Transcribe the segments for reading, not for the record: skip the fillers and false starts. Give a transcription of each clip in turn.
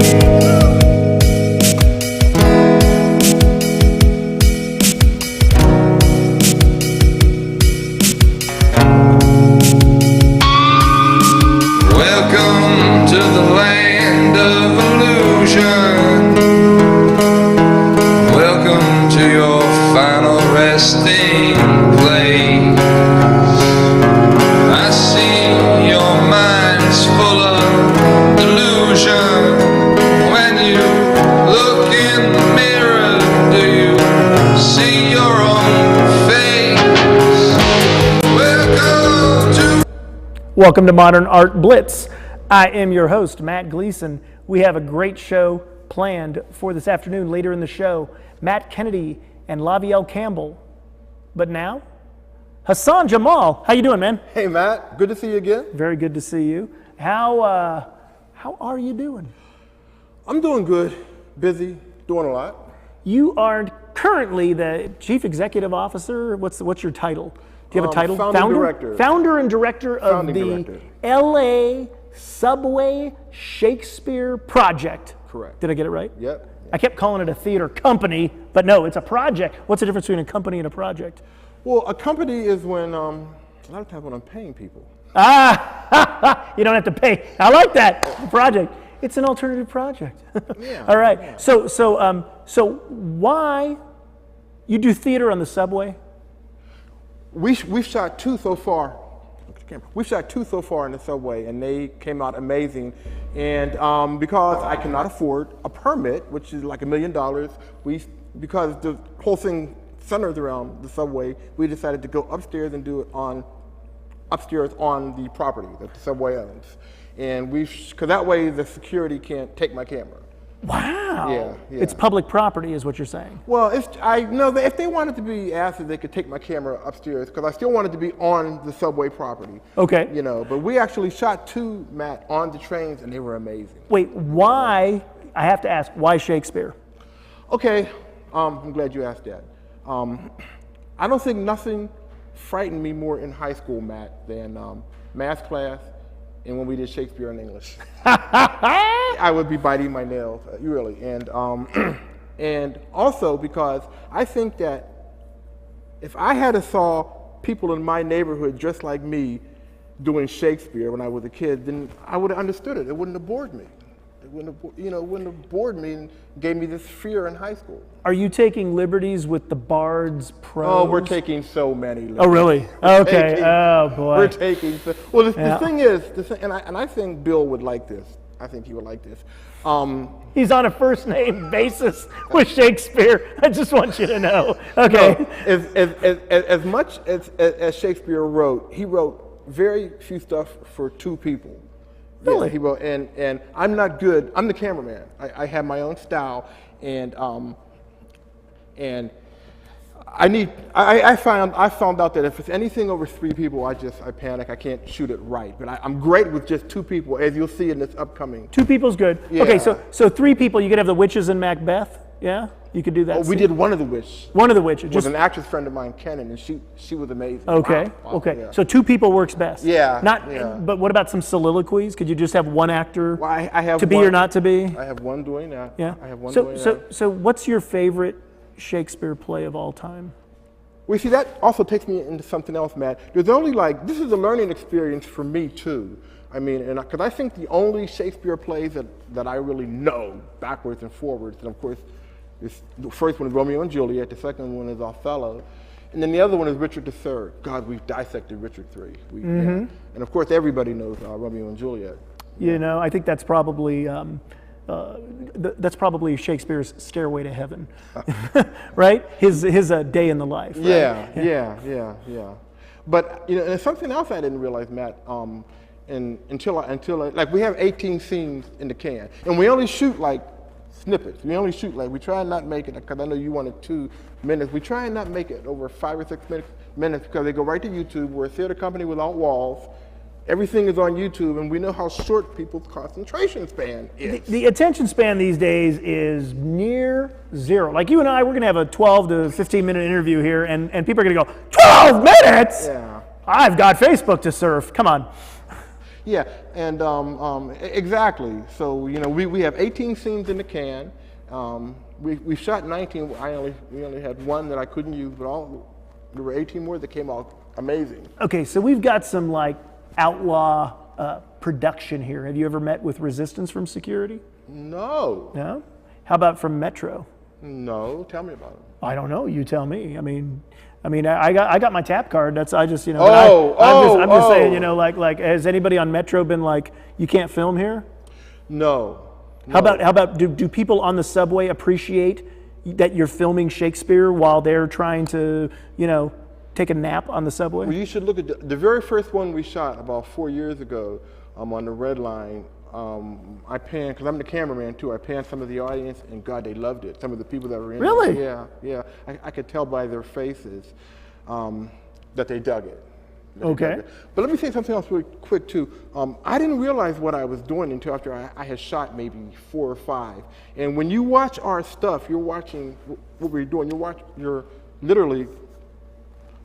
Welcome to the land of illusion. Welcome to your final resting place. I see your mind's full of delusion. When you look in the mirror, do you see your own face? Welcome to Modern Art Blitz. I am your host, Matt Gleason. We have a great show planned for this afternoon. Later in the show, Matt Kennedy and Lavielle Campbell. But now, Hassan Jamal. How you doing, man? Hey, Matt. Good to see you again. Very good to see you. How are you doing? I'm doing good. Busy, doing a lot. You are currently the Chief Executive Officer. What's your title? Do you have a title? Founder and director of the LA Subway Shakespeare Project. Correct. Did I get it right? Yep. I kept calling it a theater company, but no, it's a project. What's the difference between a company and a project? Well, a company is when, a lot of times when I'm paying people. You don't have to pay. I like that. Project. It's an alternative project. Yeah. All right. Yeah. So why you do theater on the subway? We've shot two so far. We've shot two so far in the subway, and they came out amazing. And because I cannot afford a permit, which is like $1 million, because the whole thing centers around the subway, we decided to go upstairs and do it upstairs on the property that the subway owns. And because that way the security can't take my camera. Wow. Yeah. It's public property is what you're saying. Well, I know that if they wanted to be asked if they could take my camera upstairs, because I still wanted to be on the subway property. Okay. But we actually shot two, Matt, on the trains, and they were amazing. Wait, why, I have to ask, why Shakespeare? Okay, I'm glad you asked that. I don't think nothing frightened me more in high school, Matt, than math class and when we did Shakespeare in English. I would be biting my nails, really. And also because I think that if I had saw people in my neighborhood just like me doing Shakespeare when I was a kid, then I would have understood it. It wouldn't have bored me. It wouldn't have bored me and gave me this fear in high school. Are you taking liberties with the Bard's prose? Oh, we're taking so many liberties. Oh, really? Okay. Oh, boy. We're taking. Well, the thing is, and I think Bill would like this. I think he would like this. He's on a first name basis with Shakespeare. I just want you to know. Okay. No, as much as Shakespeare wrote, he wrote very few stuff for two people. Really? Yeah, he wrote, and I'm not good. I'm the cameraman. I have my own style, and I found out that if it's anything over three people, I panic. I can't shoot it right. But I'm great with just two people, as you'll see in this upcoming. Two people's good. Yeah. Okay, so three people. You could have the witches in Macbeth. Yeah, you could do that. Oh, we did one of the witches. One of the witches. With an actress friend of mine, Kenan, and she was amazing. Okay. Wow. Okay. Yeah. So two people works best. Yeah. But what about some soliloquies? Could you just have one actor? Well, I have to be one, or not to be? I have one doing that. Yeah. I have one doing that. So what's your favorite Shakespeare play of all time? Well, see, that also takes me into something else, Matt. There's only this is a learning experience for me too. I mean, because I think the only Shakespeare plays that I really know backwards and forwards, and of course, the first one is Romeo and Juliet, the second one is Othello, and then the other one is Richard III. God, we've dissected Richard III. And of course, everybody knows Romeo and Juliet. You know, I think that's probably Shakespeare's Stairway to Heaven, right? His day in the life. Right? Yeah. But and there's something else I didn't realize, Matt. Until we have 18 scenes in the can, and we only shoot snippets. We only shoot we try and not make it, because I know you wanted 2 minutes. We try and not make it over 5 or 6 minutes because they go right to YouTube. We're a theater company without walls. Everything is on YouTube, and we know how short people's concentration span is. The attention span these days is near zero. Like you and I, we're going to have a 12 to 15 minute interview here, and people are going to go, 12 minutes? Yeah. I've got Facebook to surf. Come on. Yeah, and exactly. So we have 18 scenes in the can. We shot 19. We only had one that I couldn't use, but there were 18 more that came out amazing. Okay, so we've got some like outlaw production here. Have you ever met with resistance from security? No. No? How about from Metro? No. Tell me about it. I don't know. You tell me. I mean, I got my tap card. That's I just I'm just saying. Like has anybody on Metro been like, you can't film here? No. How about do people on the subway appreciate that you're filming Shakespeare while they're trying to take a nap on the subway? Well, you should look at the very first one we shot about 4 years ago on the Red Line. I panned, because I'm the cameraman too, I panned some of the audience, and God, they loved it. Some of the people that were in Really? it. Yeah. I could tell by their faces that they dug it. Okay. But let me say something else really quick too. I didn't realize what I was doing until after I had shot maybe 4 or 5. And when you watch our stuff, you're watching what we're doing. You're literally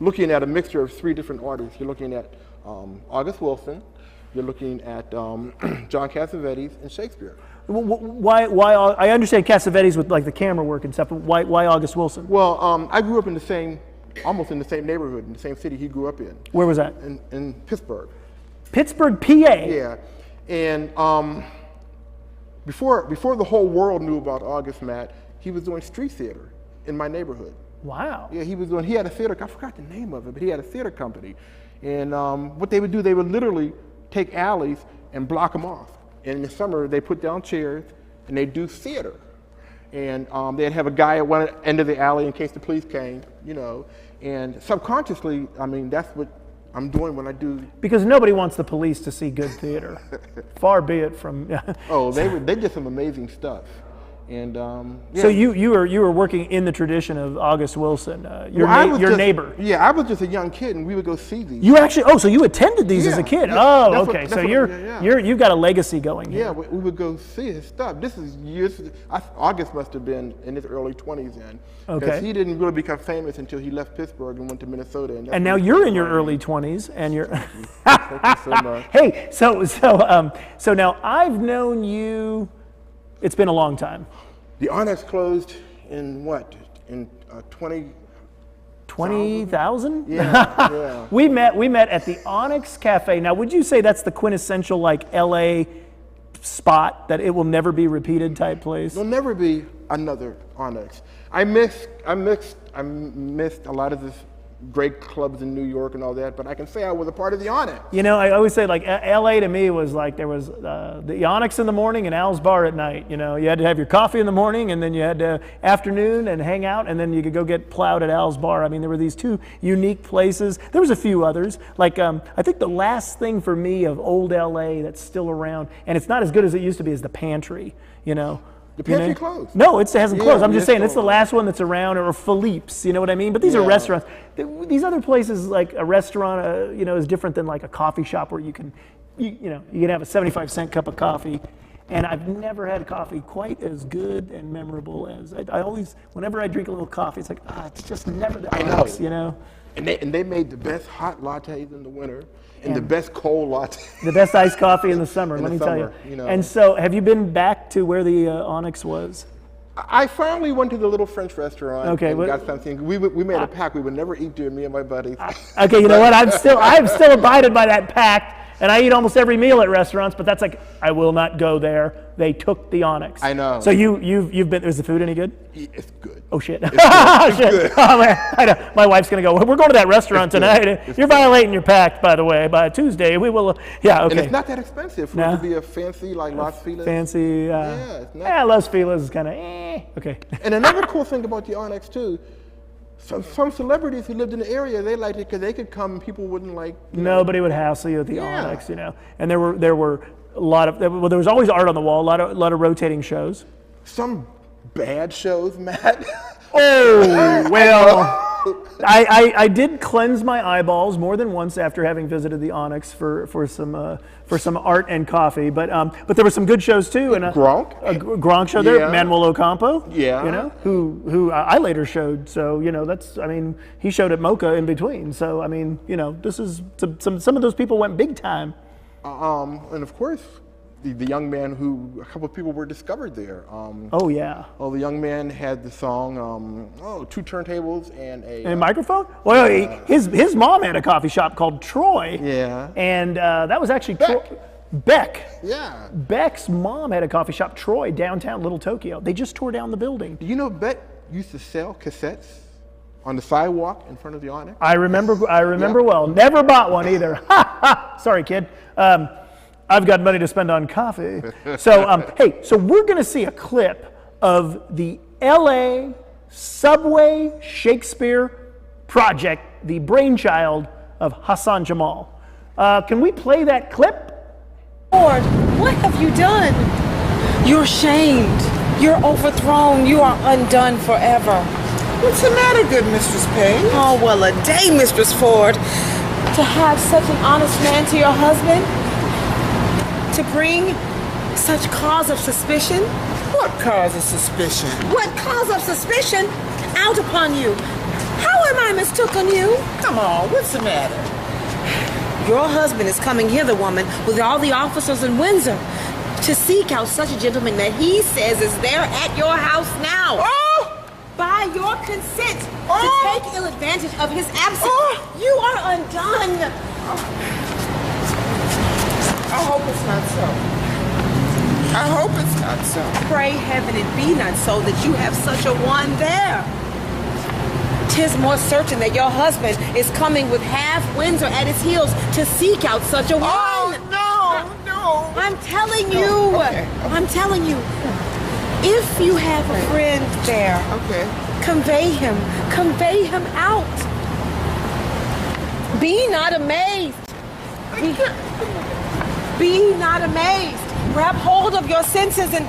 looking at a mixture of 3 different artists. You're looking at August Wilson, you're looking at John Cassavetes, and Shakespeare. Why? I understand Cassavetes with like the camera work and stuff, but why August Wilson? Well, I grew up almost in the same neighborhood, in the same city he grew up in. Where was that? In Pittsburgh. Pittsburgh, PA? Yeah. And before the whole world knew about August, Matt, he was doing street theater in my neighborhood. Wow. Yeah, he had a theater, I forgot the name of it, but he had a theater company. And what they would do, they would literally take alleys and block them off. And in the summer, they put down chairs and they'd do theater. And they'd have a guy at one end of the alley in case the police came, And subconsciously, that's what I'm doing when I do. Because nobody wants the police to see good theater. Far be it from. Oh, they did some amazing stuff. And yeah. So you were working in the tradition of August Wilson, your neighbor. Yeah, I was just a young kid, and we would go see these. You actually? So you attended these as a kid? Yeah, oh, okay. So you've got a legacy going here. Yeah, we would go see his stuff. This is years. August must have been in his early 20s then. Okay. Because he didn't really become famous until he left Pittsburgh and went to Minnesota. And now you're in your early 20s, and you're. Thank you so much. Hey, so now I've known you. It's been a long time. The Onyx closed in what? In 20,000? Yeah. We met at the Onyx Cafe. Now, would you say that's the quintessential like LA spot, that it will never be repeated type place? There'll never be another Onyx. I missed a lot of this great clubs in New York and all that, but I can say I was a part of the Onyx. I always say like LA to me was like there was the Onyx in the morning and Al's Bar at night. You had to have your coffee in the morning, and then you had to afternoon and hang out, and then you could go get plowed at Al's Bar. There were these 2 unique places. There was a few others. Like I think the last thing for me of old LA that's still around, and it's not as good as it used to be, is the Pantry. The Pantry closed. No, it hasn't closed. I'm just saying it's the closed. last one that's around, or Philippe's, you know what I mean? But these are restaurants. These other places, like a restaurant, is different than like a coffee shop where you can have a 75-cent cup of coffee. And I've never had coffee quite as good and memorable as I always, whenever I drink a little coffee, it's like, it's just never the Onyx, And they made the best hot lattes in the winter. And the best cold latte. The best iced coffee in the summer, let me tell you. And so, have you been back to where the Onyx was? I finally went to the little French restaurant and but, got something. We made a pact. We would never eat there, me and my buddies. Okay, you know what? I've still abided by that pact, and I eat almost every meal at restaurants. But that's like, I will not go there. They took the Onyx. I know. So you've been. Is the food any good? It's good. Oh shit! It's good. Oh man, I know. My wife's gonna go. We're going to that restaurant tonight. You're violating your pact, by the way. By Tuesday, we will. Yeah, okay. And it's not that expensive for it to be a fancy like Las Feliz. Fancy. It's not. Las Feliz is kind of okay. And another cool thing about the Onyx too, some celebrities who lived in the area, they liked it because they could come and people wouldn't like. Nobody would hassle you at the Onyx, And there were a lot of there was always art on the wall. A lot of rotating shows. Some bad shows, Matt. Oh, well, I did cleanse my eyeballs more than once after having visited the Onyx for some art and coffee, but there were some good shows too. And Gronk? A Gronk show there, Manuel Ocampo. Yeah. Who I later showed. So he showed at Mocha in between. So this is some of those people went big time. And of course, the young man who, a couple of people were discovered there. Oh, yeah. Oh, the young man had the song, two turntables and a microphone? Well, his mom had a coffee shop called Troy. Yeah. And that was actually Beck. Beck. Yeah. Beck's mom had a coffee shop, Troy, downtown Little Tokyo. They just tore down the building. Do you know Beck used to sell cassettes on the sidewalk in front of the Onyx? I remember well. Never bought one either. Sorry, kid. I've got money to spend on coffee. So, hey, so we're going to see a clip of the LA Subway Shakespeare Project, the brainchild of Hassan Jamal. Can we play that clip? Lord, what have you done? You're shamed. You're overthrown. You are undone forever. What's the matter, good Mistress Page? Oh, well, a day, Mistress Ford. To have such an honest man to your husband? To bring such cause of suspicion? What cause of suspicion? What cause of suspicion out upon you? How am I mistook on you? Come on, what's the matter? Your husband is coming hither, woman, with all the officers in Windsor to seek out such a gentleman that he says is there at your house now. Oh! By your consent Oh! to take ill advantage of his absence. Oh! You are undone. I hope it's not so. I hope it's not so. Pray heaven it be not so that you have such a one there. 'Tis more certain that your husband is coming with half Windsor at his heels to seek out such a one. Oh, no, no. I'm telling you. Okay. I'm telling you. If you have a friend there, Okay. convey him out. Be not amazed. Be not amazed. Grab hold of your senses and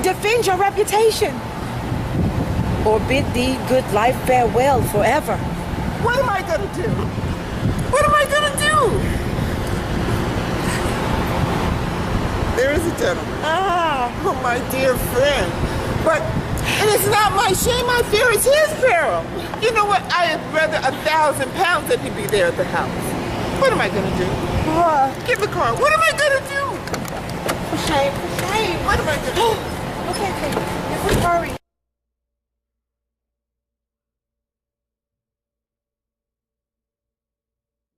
defend your reputation. Or bid thee good life farewell forever. What am I gonna do? What am I gonna do? There is a gentleman. Oh, my dear friend. But it is not my shame I fear, it's his peril. You know what? I had rather 1,000 pounds that he be there at the house. What am I gonna do? Get the car. What am I gonna do? For shame. What am I gonna do? Okay. If we hurry.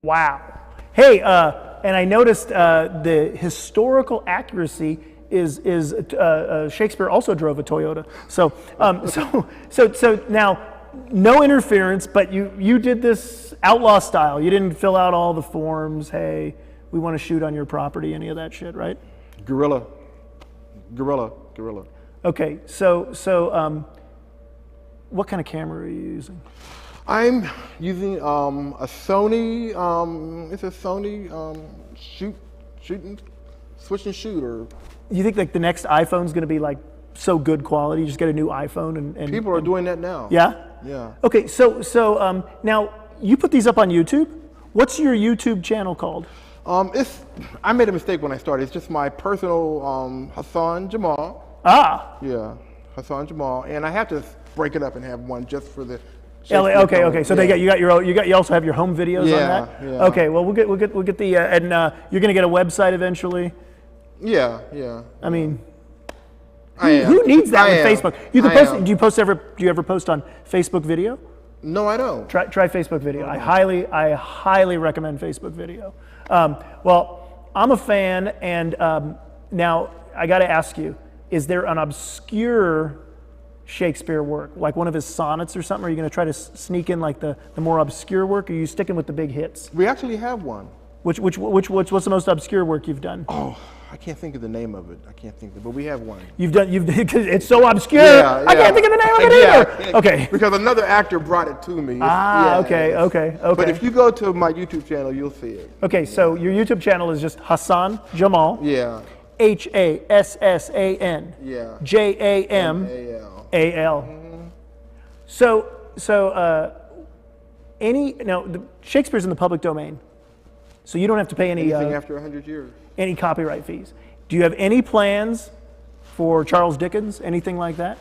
Wow. Hey, and I noticed the historical accuracy is Shakespeare also drove a Toyota. So now, no interference, but you did this outlaw style. You didn't fill out all the forms. Hey, we want to shoot on your property. Any of that shit, right? Guerrilla. Okay. So what kind of camera are you using? I'm using a Sony. It's a Sony switch and shoot. Or You think like the next iPhone's going to be like so good quality? You just get a new iPhone and people are doing that now. Yeah. Yeah. Okay. So now you put these up on YouTube. What's your YouTube channel called? I made a mistake when I started. It's just my personal Hassan Jamal. Ah. Yeah, Hassan Jamal, and I have to break it up and have one just for the. LA, okay. So yeah. you also have your home videos on that. Yeah. Okay. Well, we'll get the and you're gonna get a website eventually. Yeah. I mean, I am. who needs that I with am. Facebook? You can I post. am. Do you ever post on Facebook video? No, I don't. Try Facebook video. I highly recommend Facebook video. Well, I'm a fan, and now I got to ask you: is there an obscure Shakespeare work, like one of his sonnets or something? Are you going to try to sneak in like the more obscure work, or are you sticking with the big hits? We actually have one. What's the most obscure work you've done? Oh, I can't think of the name of it. But we have one. You've because it's so obscure. Yeah. I can't think of the name of it either. Okay. Because another actor brought it to me. Okay. But if you go to my YouTube channel, you'll see it. Okay, so your YouTube channel is just Hassan Jamal. Yeah. Hassan. Yeah. Jamal. So Shakespeare's in the public domain, so you don't have to pay Anything after 100 years. any copyright fees. Do you have any plans for Charles Dickens, anything like that?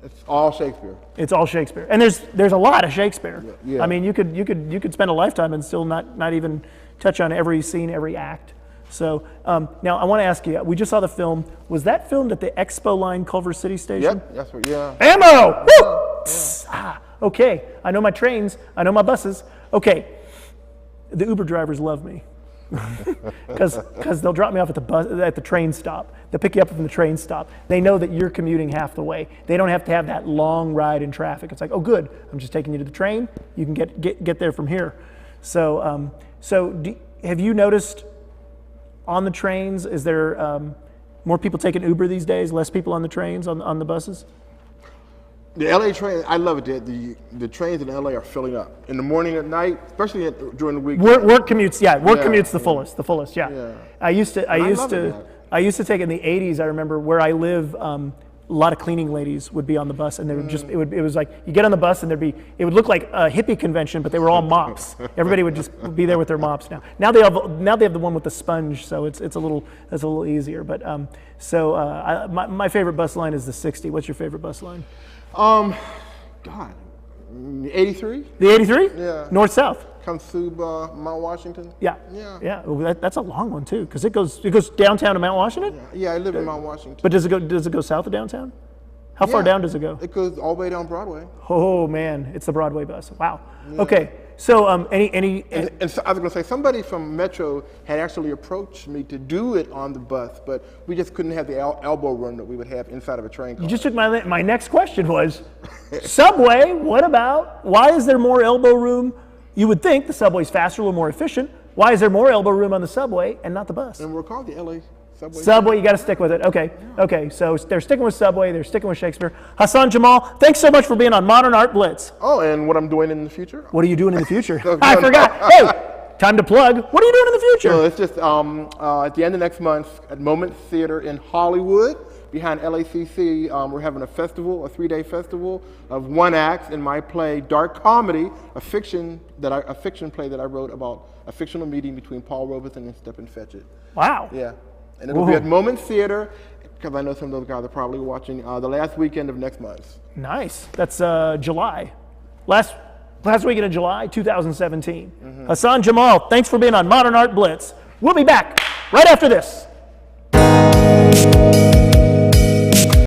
It's all Shakespeare. It's all Shakespeare, and there's a lot of Shakespeare. Yeah. I mean, you could spend a lifetime and still not even touch on every scene, every act. So now I want to ask you, we just saw the film. Was that filmed at the Expo Line Culver City Station? Yep, that's what, yeah. Ammo! Woo! Ah, okay, I know my trains, I know my buses. Okay, the Uber drivers love me. Because they'll drop me off at the train stop. They'll pick you up from the train stop. They know that you're commuting half the way. They don't have to have that long ride in traffic. It's like, oh, good. I'm just taking you to the train. You can get there from here. So, have you noticed on the trains? Is there more people taking Uber these days? Less people on the trains on the buses? The LA train, I love it. The trains in LA are filling up in the morning, at night, especially during the week. Work commutes, yeah. Work commutes the fullest, yeah. I used to take it in the '80s. I remember where I live. A lot of cleaning ladies would be on the bus, and they would just it was like you get on the bus and it would look like a hippie convention, but they were all mops. Everybody would just be there with their mops now. Now they have the one with the sponge, so it's a little easier. But my favorite bus line is the 60. What's your favorite bus line? God, 83? The 83? Yeah. North South. Comes through Mount Washington. Yeah. Well, that's a long one too, because it goes downtown to Mount Washington. Yeah, I live in Mount Washington. But does it go south of downtown? How far down does it go? It goes all the way down Broadway. Oh man, it's the Broadway bus. Wow. Yeah. Okay. So and so I was going to say, somebody from Metro had actually approached me to do it on the bus, but we just couldn't have the elbow room that we would have inside of a train car. You just took my next question was, Subway, why is there more elbow room? You would think the subway's faster, a little more efficient. Why is there more elbow room on the subway and not the bus? And we're called the LA Subway. Subway, you got to stick with it. Okay. Yeah. Okay. So they're sticking with Subway. They're sticking with Shakespeare. Hassan Jamal, thanks so much for being on Modern Art Blitz. Oh, and what I'm doing in the future? What are you doing in the future? I forgot. Hey, time to plug. What are you doing in the future? So it's just at the end of next month at Moment Theater in Hollywood, behind LACC, we're having a festival, a 3-day festival of one act in my play, Dark Comedy, a fiction play that I wrote about a fictional meeting between Paul Robeson and Stephen Fetchit. Wow. Yeah. And it'll be at Moment Theater, because I know some of those guys are probably watching, the last weekend of next month. Nice. That's July. Last weekend of July, 2017. Mm-hmm. Hassan Jamal, thanks for being on Modern Art Blitz. We'll be back right after this.